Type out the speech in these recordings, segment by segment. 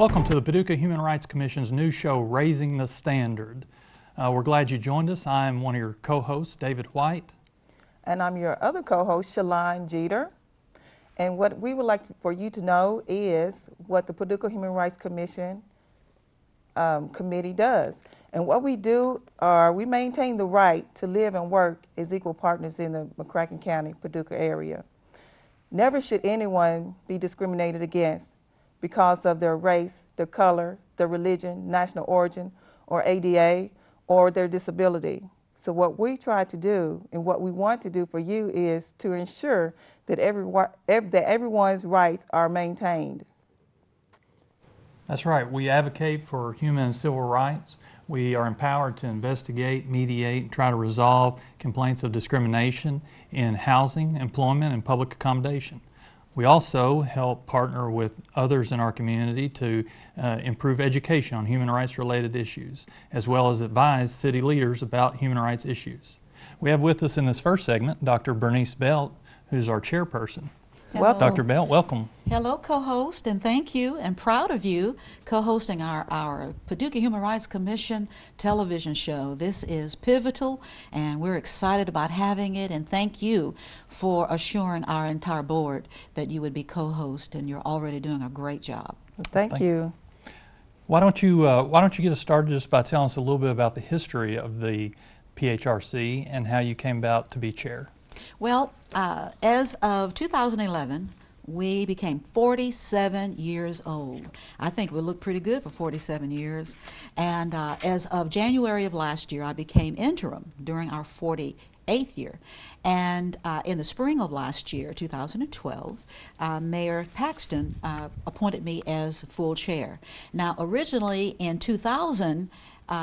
Welcome to the Paducah Human Rights Commission's new show, Raising the Standard. We're glad you joined us. I'm one of your co-hosts, David White. And I'm your other co-host, Shalane Jeter. And what we would like for you to know is what the Paducah Human Rights Commission committee does. And what we do are we maintain the right to live and work as equal partners in the McCracken County, Paducah area. Never should anyone be discriminated against because of their race, their color, their religion, national origin, or ADA, or their disability. So what we try to do and what we want to do for you is to ensure that everyone's rights are maintained. That's right. We advocate for human and civil rights. We are empowered to investigate, mediate, and try to resolve complaints of discrimination in housing, employment, and public accommodation. We also help partner with others in our community to improve education on human rights related issues, as well as advise city leaders about human rights issues. We have with us in this first segment Dr. Bernice Belt, who's our chairperson. Hello. Dr. Belt, welcome. Hello, co-host, and thank you, and proud of you co-hosting our Paducah Human Rights Commission television show. This is pivotal, and we're excited about having it, and thank you for assuring our entire board that you would be co-host, and you're already doing a great job. Thank you. Why don't you get us started just by telling us a little bit about the history of the PHRC and how you came about to be chair? Well, as of 2011, we became 47 years old. I think we look pretty good for 47 years. And as of January of last year, I became interim during our 48th year. And in the spring of last year, 2012, Mayor Paxton appointed me as full chair. Now, originally in 2000,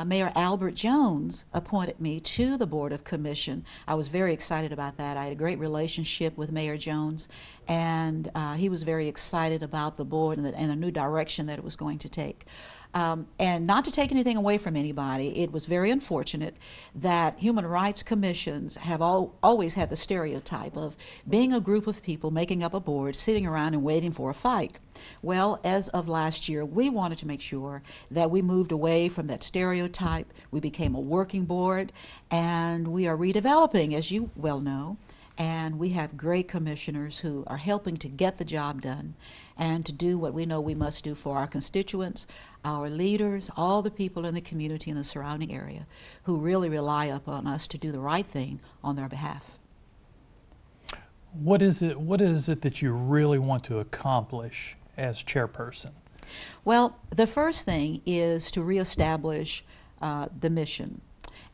Mayor Albert Jones appointed me to the Board of Commission. I was very excited about that. I had a great relationship with Mayor Jones, and he was very excited about the board and the new direction that it was going to take. And not to take anything away from anybody, it was very unfortunate that human rights commissions have always had the stereotype of being a group of people making up a board, sitting around and waiting for a fight. Well, as of last year, we wanted to make sure that we moved away from that stereotype. We became a working board, and we are redeveloping, as you well know. And we have great commissioners who are helping to get the job done and to do what we know we must do for our constituents, our leaders, all the people in the community and the surrounding area who really rely upon us to do the right thing on their behalf. What is it that you really want to accomplish as chairperson? Well, the first thing is to reestablish the mission.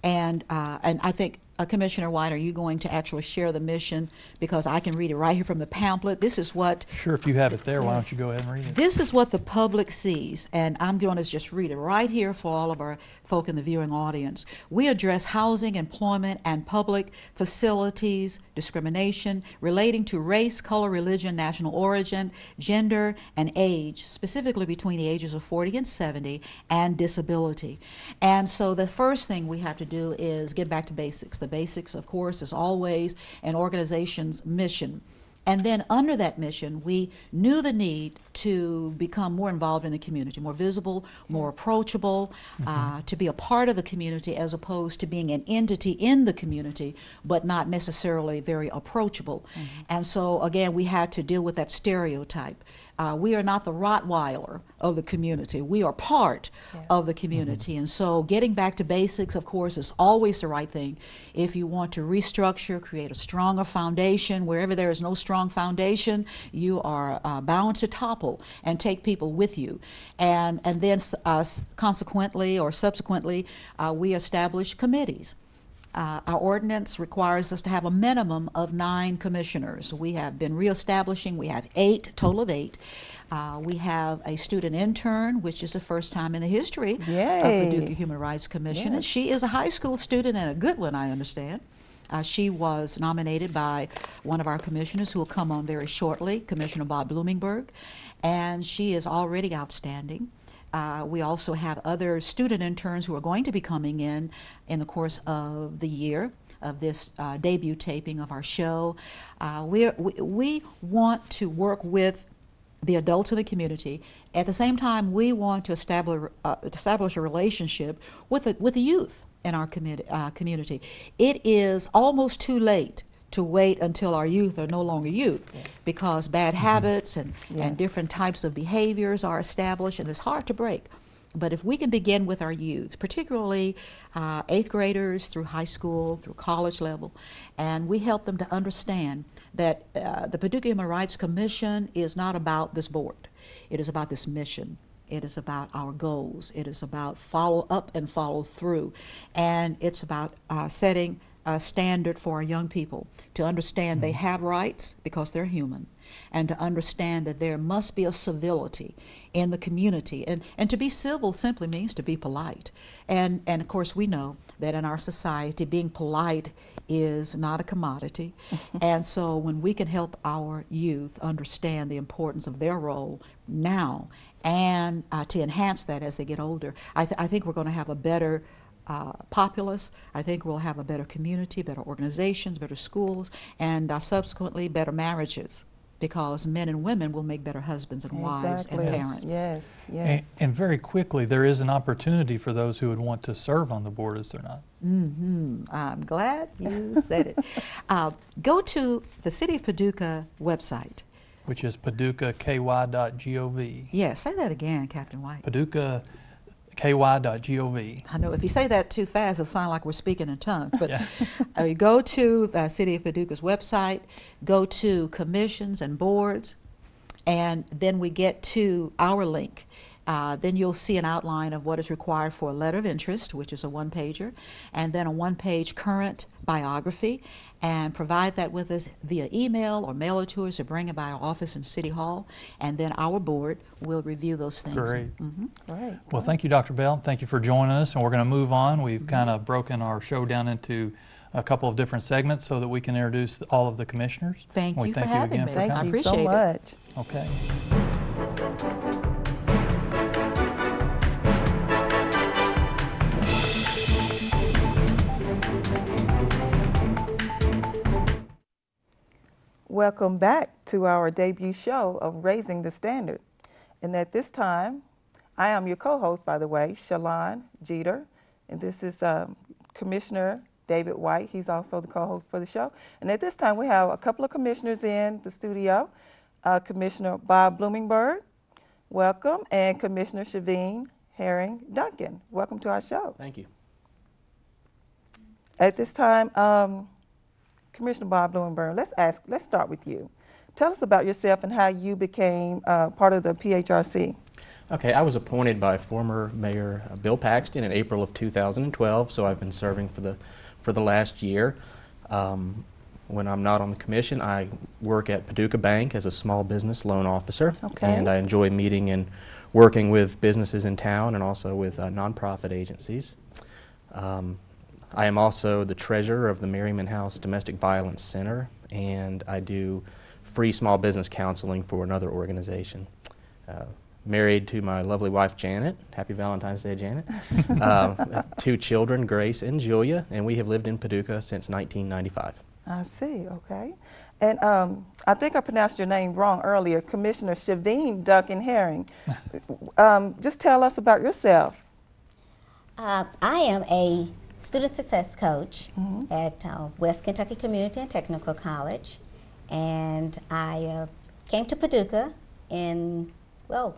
And I think, Commissioner White, are you going to actually share the mission? Because I can read it right here from the pamphlet. This is what... Sure, if you have it there, why don't you go ahead and read it? This is what the public sees, and I'm going to just read it right here for all of our folk in the viewing audience. We address housing, employment, and public facilities discrimination relating to race, color, religion, national origin, gender, and age, specifically between the ages of 40 and 70, and disability. And so the first thing we have to do is get back to basics. The basics, of course, is always an organization's mission. And then under that mission, we knew the need to become more involved in the community, more visible, more approachable, to be a part of the community as opposed to being an entity in the community, but not necessarily very approachable. And so, again, we had to deal with that stereotype. We are not the Rottweiler of the community. We are part of the community. And so getting back to basics, of course, is always the right thing. If you want to restructure, create a stronger foundation, wherever there is no strong foundation, you are bound to topple and take people with you. And then consequently or subsequently, we establish committees. Our ordinance requires us to have a minimum of 9 commissioners. We have been reestablishing, we have 8, total of 8. We have a student intern, which is the first time in the history of the Paducah Human Rights Commission. And she is a high school student and a good one, I understand. She was nominated by one of our commissioners who will come on very shortly, Commissioner Bob Bloomingberg, and she is already outstanding. We also have other student interns who are going to be coming in the course of the year of this debut taping of our show. We want to work with the adults in the community. At the same time, we want to establish a relationship with the youth in our community. It is almost too late to wait until our youth are no longer youth, Yes. because bad habits and Yes. different types of behaviors are established, and it's hard to break. But if we can begin with our youth, particularly 8th graders through high school, through college level, and we help them to understand that the Paducah Human Rights Commission is not about this board. It is about this mission. It is about our goals. It is about follow up and follow through. And it's about setting a standard for our young people to understand they have rights because they're human, and to understand that there must be a civility in the community. And to be civil simply means to be polite. And of course we know that in our society being polite is not a commodity. And so when we can help our youth understand the importance of their role now and to enhance that as they get older, I think we're going to have a better populace. I think we'll have a better community, better organizations, better schools, and subsequently better marriages, because men and women will make better husbands and wives and Exactly. parents. Yes, yes. And very quickly, there is an opportunity for those who would want to serve on the board, is there not? I'm glad you said it. Go to the City of Paducah website. Which is paducahky.gov. Yes, say that again, Captain White. paducahky.gov. I know if you say that too fast, it'll sound like we're speaking in tongues. But Yeah. You go to the City of Paducah's website, go to commissions and boards, and then we get to our link. Then you'll see an outline of what is required for a letter of interest, which is a one-pager, and then a one-page current biography, and provide that with us via email or mail it to us or bring it by our office in City Hall, and then our board will review those things. Great. Right. Well, thank you, Dr. Bell. Thank you for joining us, and we're going to move on. We've kind of broken our show down into a couple of different segments so that we can introduce all of the commissioners. Thank We you for thank having again me. for Thank coming. you so appreciate it. much. Okay. Welcome back to our debut show of Raising the Standard. And at this time, I am your co-host, by the way, Shalon Jeter. And this is Commissioner David White. He's also the co-host for the show. And at this time, we have a couple of commissioners in the studio. Commissioner Bob Bloomingberg, welcome, and Commissioner Shaveen Herring Duncan. Welcome to our show. Thank you. At this time, Commissioner Bob Bloomingberg, let's start with you. Tell us about yourself and how you became part of the PHRC. Okay, I was appointed by former Mayor Bill Paxton in April of 2012, so I've been serving for the last year. When I'm not on the commission, I work at Paducah Bank as a small business loan officer. Okay. And I enjoy meeting and working with businesses in town and also with nonprofit agencies. I am also the treasurer of the Merriman House Domestic Violence Center, and I do free small business counseling for another organization. Married to my lovely wife, Janet. Happy Valentine's Day, Janet. 2 children, Grace and Julia, and we have lived in Paducah since 1995. I see, okay. And I think I pronounced your name wrong earlier, Commissioner Shaveen Duncan Herring. Just tell us about yourself. I am a student success coach at West Kentucky Community and Technical College, and I came to Paducah in, well,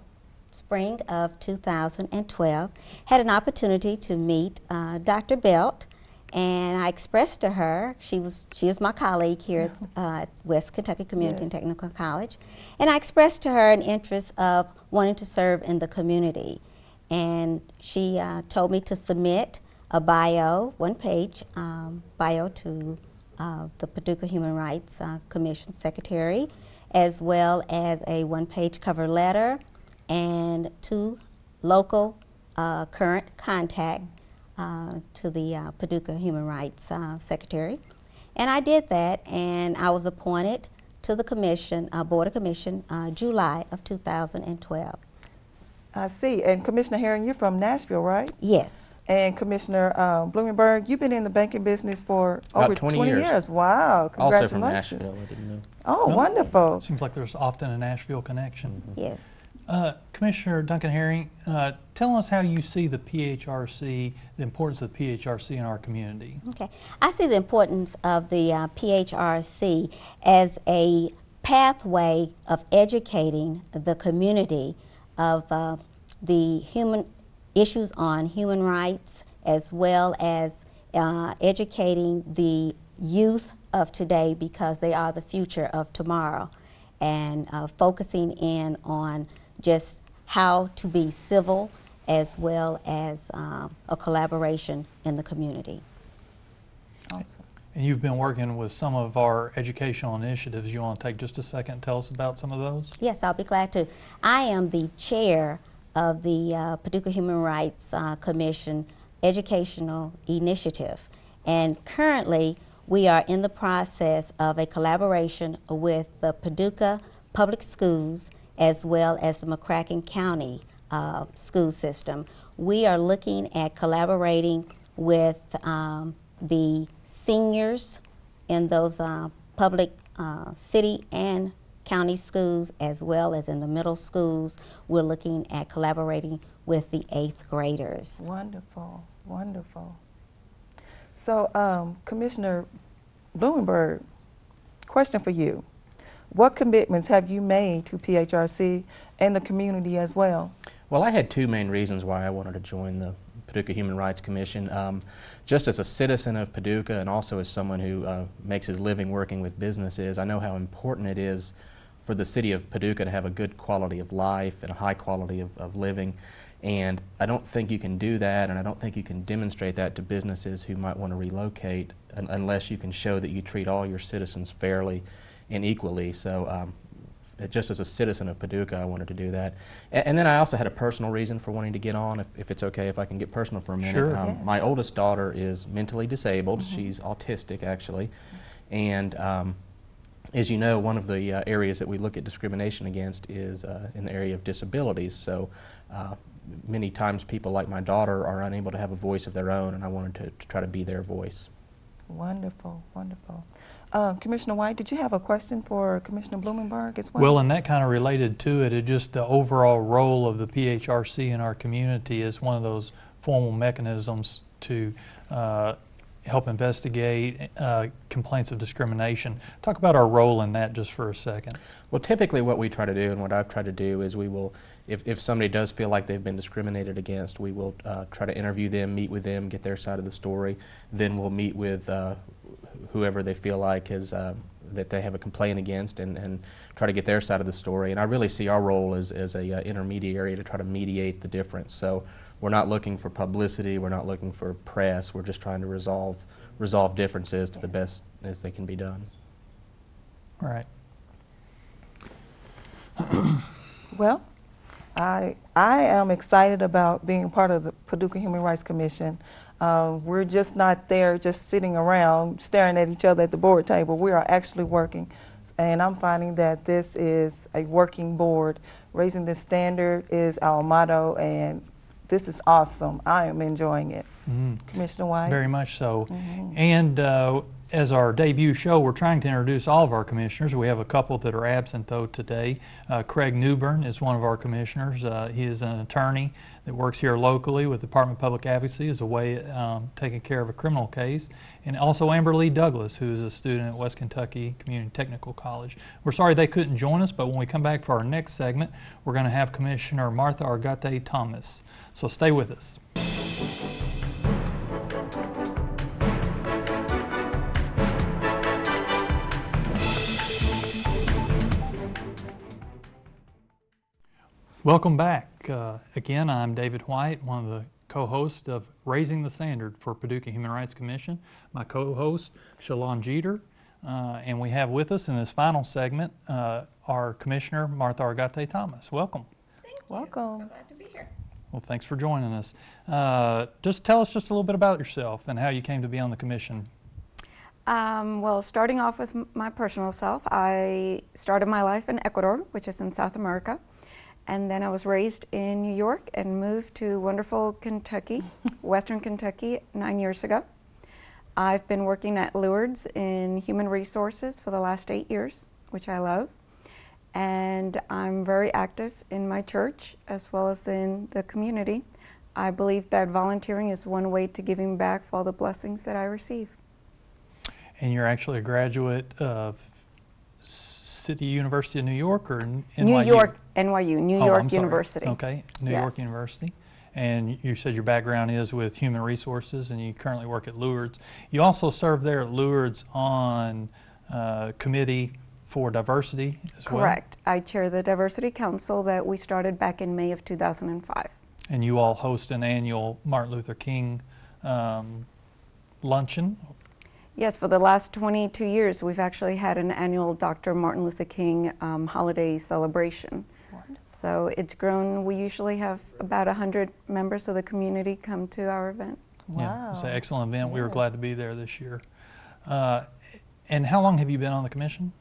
spring of 2012. Had an opportunity to meet Dr. Belt, and I expressed to her, she is my colleague here at West Kentucky Community and Technical College, and I expressed to her an interest of wanting to serve in the community. And she told me to submit a bio, one-page bio to the Paducah Human Rights Commission Secretary, as well as a one-page cover letter and 2 local current contact to the Paducah Human Rights Secretary. And I did that, and I was appointed to the commission, Board of Commission, July of 2012. I see. And Commissioner Herring, you're from Nashville, right? Yes. And Commissioner Blumenberg, you've been in the banking business for About over 20 20 years. years. Wow, Also from congratulations. Nashville, I didn't know. Oh, Well, wonderful. Seems like there's often a Nashville connection. Yes. Commissioner Duncan Herring, tell us how you see the PHRC, the importance of the PHRC in our community. Okay. I see the importance of the PHRC as a pathway of educating the community of the human issues on human rights, as well as educating the youth of today, because they are the future of tomorrow, and focusing in on just how to be civil, as well as a collaboration in the community. Awesome. And you've been working with some of our educational initiatives. You want to take just a second and tell us about some of those? Yes, I'll be glad to. I am the chair of the Paducah Human Rights Commission Educational Initiative, and currently we are in the process of a collaboration with the Paducah Public Schools as well as the McCracken County school system. We are looking at collaborating with the seniors in those public city and county schools, as well as in the middle schools. We're looking at collaborating with the 8th graders. Wonderful, wonderful. So, Commissioner Blumenberg, question for you. What commitments have you made to PHRC and the community as well? Well, I had two main reasons why I wanted to join the Paducah Human Rights Commission. Just as a citizen of Paducah, and also as someone who makes his living working with businesses, I know how important it is for the city of Paducah to have a good quality of life and a high quality of living. And I don't think you can do that, and I don't think you can demonstrate that to businesses who might want to relocate unless you can show that you treat all your citizens fairly and equally. So just as a citizen of Paducah, I wanted to do that. And then I also had a personal reason for wanting to get on, if it's okay if I can get personal for a minute. Sure. Yes. My oldest daughter is mentally disabled. She's autistic, actually. And as you know, one of the areas that we look at discrimination against is in the area of disabilities. So many times people like my daughter are unable to have a voice of their own, and I wanted to try to be their voice. Wonderful, wonderful. Commissioner White, did you have a question for Commissioner Blumenberg as well? Well, and that kind of related to it, just the overall role of the PHRC in our community is one of those formal mechanisms to help investigate complaints of discrimination. Talk about our role in that just for a second. Well, typically what we try to do, and what I've tried to do, is we will, if somebody does feel like they've been discriminated against, we will try to interview them, meet with them, get their side of the story. Then we'll meet with whoever they feel like is that they have a complaint against, and try to get their side of the story. And I really see our role as a intermediary to try to mediate the difference. So we're not looking for publicity, we're not looking for press, we're just trying to resolve differences to the best as they can be done. All right. Well, I am excited about being part of the Paducah Human Rights Commission. We're just not there just sitting around staring at each other at the board table. We are actually working, and I'm finding that this is a working board. Raising the standard is our motto, and this is awesome. I am enjoying it. Commissioner White? Very much so. And as our debut show, we're trying to introduce all of our commissioners. We have a couple that are absent, though, today. Craig Newbern is one of our commissioners. He is an attorney that works here locally with the Department of Public Advocacy as a way taking care of a criminal case. And also Amber Lee Douglas, who is a student at West Kentucky Community Technical College. We're sorry they couldn't join us, but when we come back for our next segment, we're going to have Commissioner Martha Argate Thomas. So stay with us. Welcome back. Again, I'm David White, one of the co-hosts of Raising the Standard for Paducah Human Rights Commission. My co-host, Shalon Jeter, and we have with us in this final segment our Commissioner, Martha Argate Thomas. Welcome. Thank you. Welcome. So glad to be here. Well, thanks for joining us. Just tell us just a little bit about yourself and how you came to be on the commission. Well, starting off with my personal self, I started my life in Ecuador, which is in South America. And then I was raised in New York and moved to wonderful Kentucky, Western Kentucky, 9 years ago. I've been working at Lourdes in human resources for the last 8 years, which I love. And I'm very active in my church as well as in the community. I believe that volunteering is one way to giving back for all the blessings that I receive. And you're actually a graduate of City University of New York or NYU? New York, NYU, New Oh, York I'm sorry. University. Okay, New York Yes. University. And you said your background is with human resources and you currently work at Lourdes. You also serve there at Lourdes on committee for diversity as well? Correct. I chair the Diversity Council that we started back in May of 2005. And you all host an annual Martin Luther King luncheon? Yes, for the last 22 years, we've actually had an annual Dr. Martin Luther King holiday celebration. Wonderful. So it's grown. We usually have about 100 members of the community come to our event. Wow. Yeah, it's an excellent event. We were Yes. glad to be there this year. And how long have you been on the commission?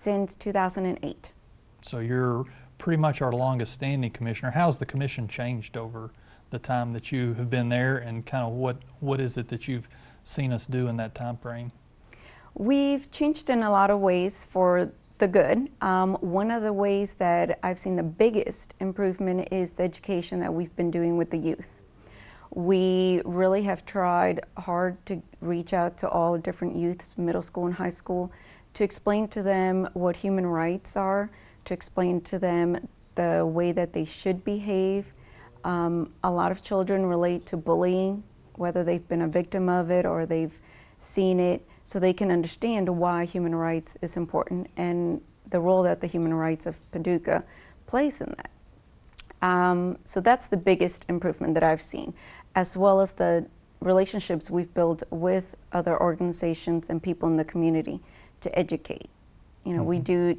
Since 2008. So you're pretty much our longest standing commissioner. How's the commission changed over the time that you have been there, and kind of what is it that you've seen us do in that time frame? We've changed in a lot of ways for the good. One of the ways that I've seen the biggest improvement is the education that we've been doing with the youth. We really have tried hard to reach out to all different youths, middle school and high school, to explain to them what human rights are, to explain to them the way that they should behave. A lot of children relate to bullying, whether they've been a victim of it or they've seen it, so they can understand why human rights is important and the role that the human rights of Paducah plays in that. So that's the biggest improvement that I've seen, as well as the relationships we've built with other organizations and people in the community to educate. You know, we do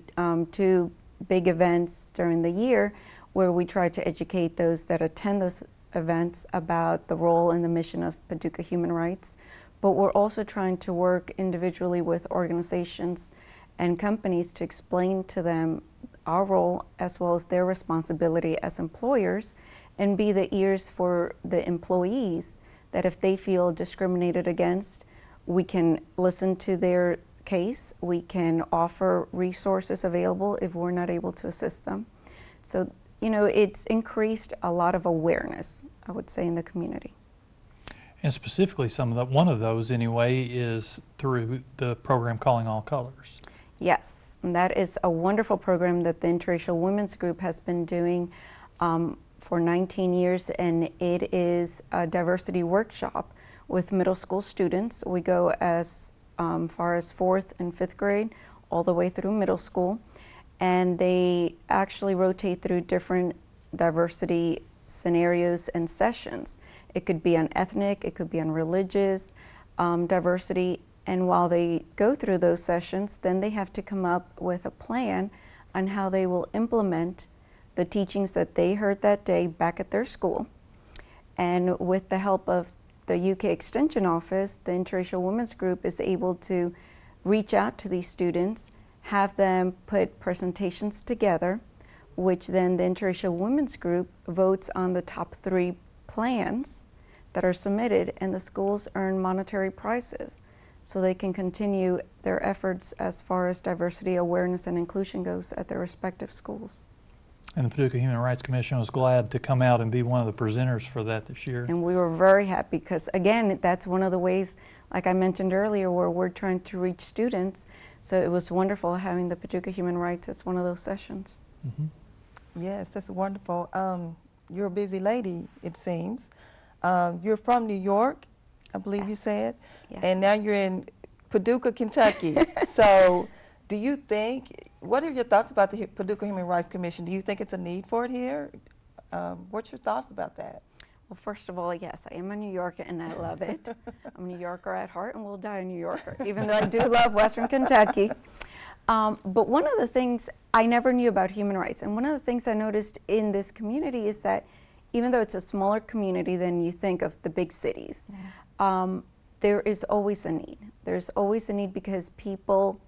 2 big events during the year where we try to educate those that attend those events about the role and the mission of Paducah Human Rights, but we're also trying to work individually with organizations and companies to explain to them our role as well as their responsibility as employers, and be the ears for the employees, that if they feel discriminated against, we can listen to their case, we can offer resources available if we're not able to assist them. So, you know, it's increased a lot of awareness, I would say, in the community. And specifically, one of those anyway is through the program Calling All Colors. Yes, and that is a wonderful program that the Interracial Women's Group has been doing for 19 years, and it is a diversity workshop with middle school students. We go as far as 4th and 5th grade, all the way through middle school, and they actually rotate through different diversity scenarios and sessions. It could be on ethnic, it could be on religious diversity, and while they go through those sessions, then they have to come up with a plan on how they will implement the teachings that they heard that day back at their school. And with the help of the UK Extension Office, the Interracial Women's Group is able to reach out to these students, have them put presentations together, which then the Interracial Women's Group votes on the top 3 plans that are submitted, and the schools earn monetary prizes so they can continue their efforts as far as diversity awareness and inclusion goes at their respective schools. And the Paducah Human Rights Commission was glad to come out and be one of the presenters for that this year. And we were very happy because, again, that's one of the ways, like I mentioned earlier, where we're trying to reach students. So it was wonderful having the Paducah Human Rights as one of those sessions. Yes, that's wonderful. You're a busy lady, it seems. You're from New York, I believe you said, Yes. and now you're in Paducah, Kentucky. So do you think, what are your thoughts about the Paducah Human Rights Commission? Do you think it's a need for it here? What's your thoughts about that? Well, first of all, yes, I am a New Yorker and I love it. I'm a New Yorker at heart and will die a New Yorker, even though I do love Western Kentucky. But one of the things I never knew about human rights, and one of the things I noticed in this community is that even though it's a smaller community than you think of the big cities, there is always a need. There's always a need because people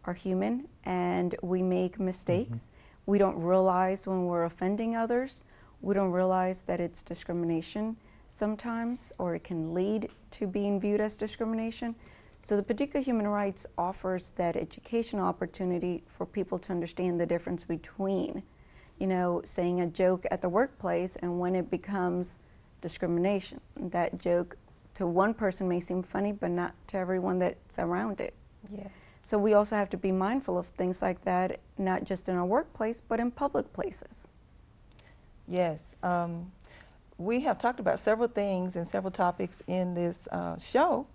are human and we make mistakes. We don't realize when we're offending others. We don't realize that it's discrimination sometimes, or it can lead to being viewed as discrimination. So the Paducah Human Rights offers that educational opportunity for people to understand the difference between, you know, saying a joke at the workplace and when it becomes discrimination. That joke to one person may seem funny, but not to everyone that's around it. Yes. So we also have to be mindful of things like that, not just in our workplace, but in public places. Yes. We have talked about several things and several topics in this show.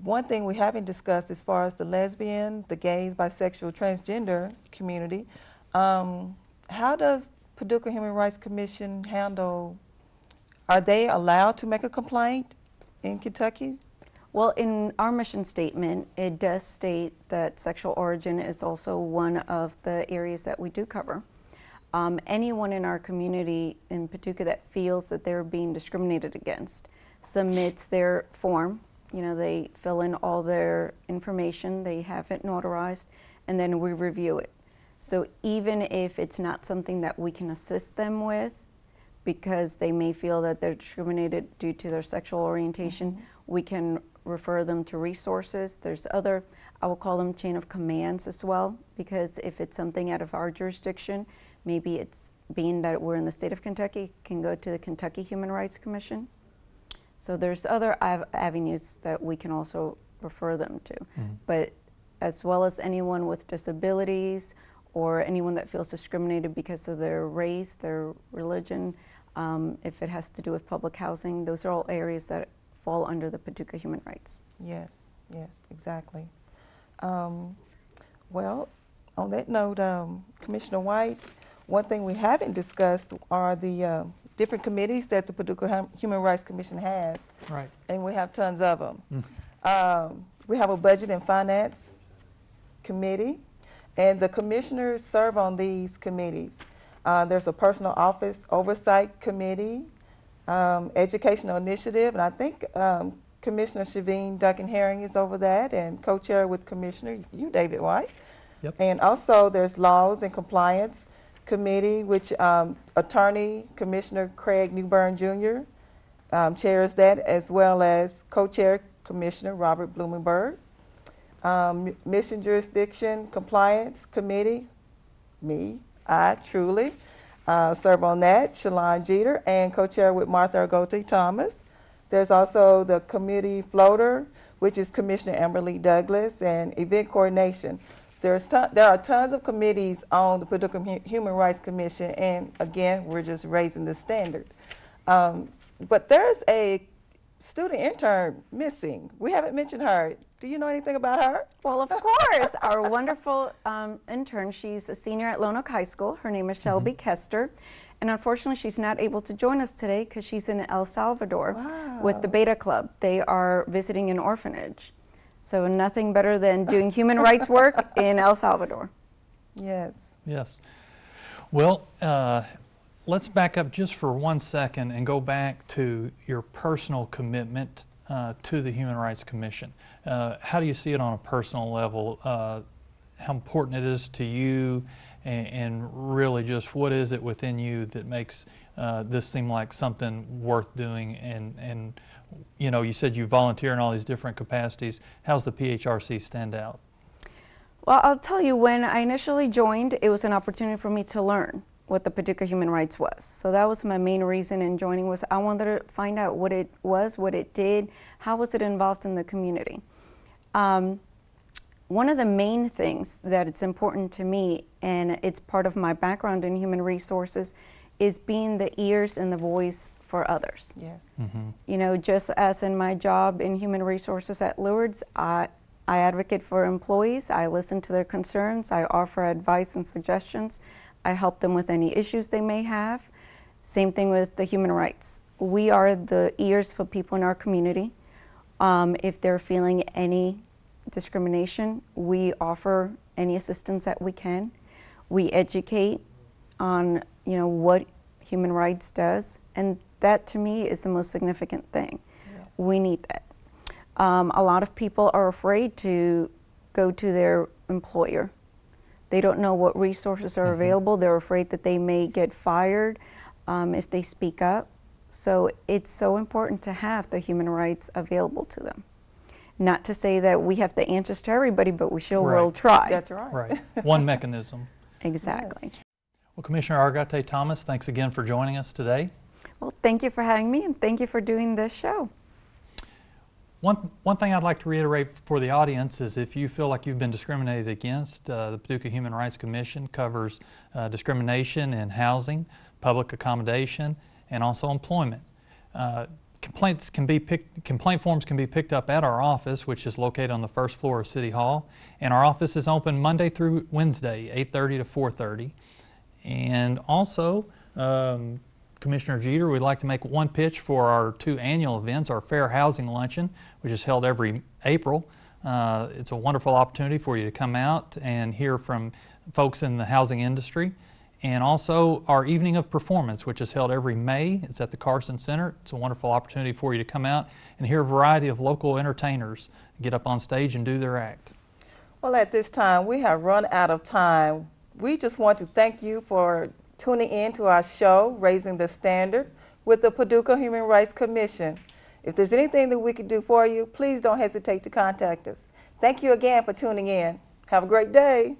One thing we haven't discussed as far as the lesbian, the gays, bisexual, transgender community. How does Paducah Human Rights Commission handle, are they allowed to make a complaint in Kentucky? Well, in our mission statement, it does state that sexual origin is also one of the areas that we do cover. Anyone in our community in Paducah that feels that they're being discriminated against submits their form. You know, they fill in all their information, they have it notarized, and then we review it. So even if it's not something that we can assist them with, because they may feel that they're discriminated due to their sexual orientation, we can refer them to resources. There's other, I will call them chain of commands as well, because if it's something out of our jurisdiction, maybe it's, being that we're in the state of Kentucky, can go to the Kentucky Human Rights Commission. So there's other avenues that we can also refer them to. But as well as anyone with disabilities or anyone that feels discriminated because of their race, their religion, if it has to do with public housing, those are all areas that fall under the Paducah Human Rights. Yes, yes, exactly. Well, on that note, Commissioner White, one thing we haven't discussed are the different committees that the Paducah Human Rights Commission has. Right. And we have tons of them. We have a Budget and Finance Committee, and the commissioners serve on these committees. There's a Personal Office Oversight Committee, Educational Initiative, and I think Commissioner Shaveen Duncan-Herring is over that, and co-chair with Commissioner, you, David White. Yep. And also there's Laws and Compliance Committee, which Attorney Commissioner Craig Newburn Jr. Chairs that, as well as co-chair Commissioner Robert Blumenberg. Mission Jurisdiction Compliance Committee, I truly serve on that, Shalon Jeter, and co-chair with Martha Argote Thomas. There's also the committee floater, which is Commissioner Amberly Douglas, and event coordination. There are tons of committees on the Paducah Human Rights Commission, and again, we're just raising the standard. But there's a student intern missing. We haven't mentioned her. Do you know anything about her? Well, of course, our wonderful intern, she's a senior at Lone Oak High School. Her name is Shelby Kester. And unfortunately, she's not able to join us today because she's in El Salvador with the Beta Club. They are visiting an orphanage. So nothing better than doing human rights work in El Salvador. Yes. Yes. Well, let's back up just for 1 second and go back to your personal commitment to the Human Rights Commission. How do you see it on a personal level? How important it is to you, and really just what is it within you that makes this seem like something worth doing? And you know, you said you volunteer in all these different capacities. How's the PHRC stand out? Well, I'll tell you, when I initially joined, it was an opportunity for me to learn what the Paducah Human Rights was. So that was my main reason in joining, was I wanted to find out what it was, what it did, how was it involved in the community. One of the main things that it's important to me, and it's part of my background in human resources, is being the ears and the voice for others. Yes. You know, just as in my job in human resources at Lourdes, I advocate for employees, I listen to their concerns, I offer advice and suggestions, I help them with any issues they may have. Same thing with the human rights. We are the ears for people in our community. If they're feeling any discrimination, we offer any assistance that we can. We educate on, you know, what human rights does, and that to me is the most significant thing. Yes. We need that. A lot of people are afraid to go to their employer They don't know what resources are available. They're afraid that they may get fired if they speak up. So it's so important to have the human rights available to them. Not to say that we have the answers to everybody, but we sure will try. That's right. Right. One mechanism. Exactly. Yes. Well, Commissioner Argate Thomas, thanks again for joining us today. Well, thank you for having me, and thank you for doing this show. One thing I'd like to reiterate for the audience is if you feel like you've been discriminated against, the Paducah Human Rights Commission covers discrimination in housing, public accommodation, and also employment. Complaint forms can be picked up at our office, which is located on the first floor of City Hall, and our office is open Monday through Wednesday, 8:30 to 4:30. And also, Commissioner Jeter, we'd like to make one pitch for our 2 annual events, our Fair Housing Luncheon, which is held every April. It's a wonderful opportunity for you to come out and hear from folks in the housing industry. And also our Evening of Performance, which is held every May. It's at the Carson Center. It's a wonderful opportunity for you to come out and hear a variety of local entertainers get up on stage and do their act. Well, at this time, we have run out of time. We just want to thank you for tuning in to our show, Raising the Standard, with the Paducah Human Rights Commission. If there's anything that we could do for you, please don't hesitate to contact us. Thank you again for tuning in. Have a great day.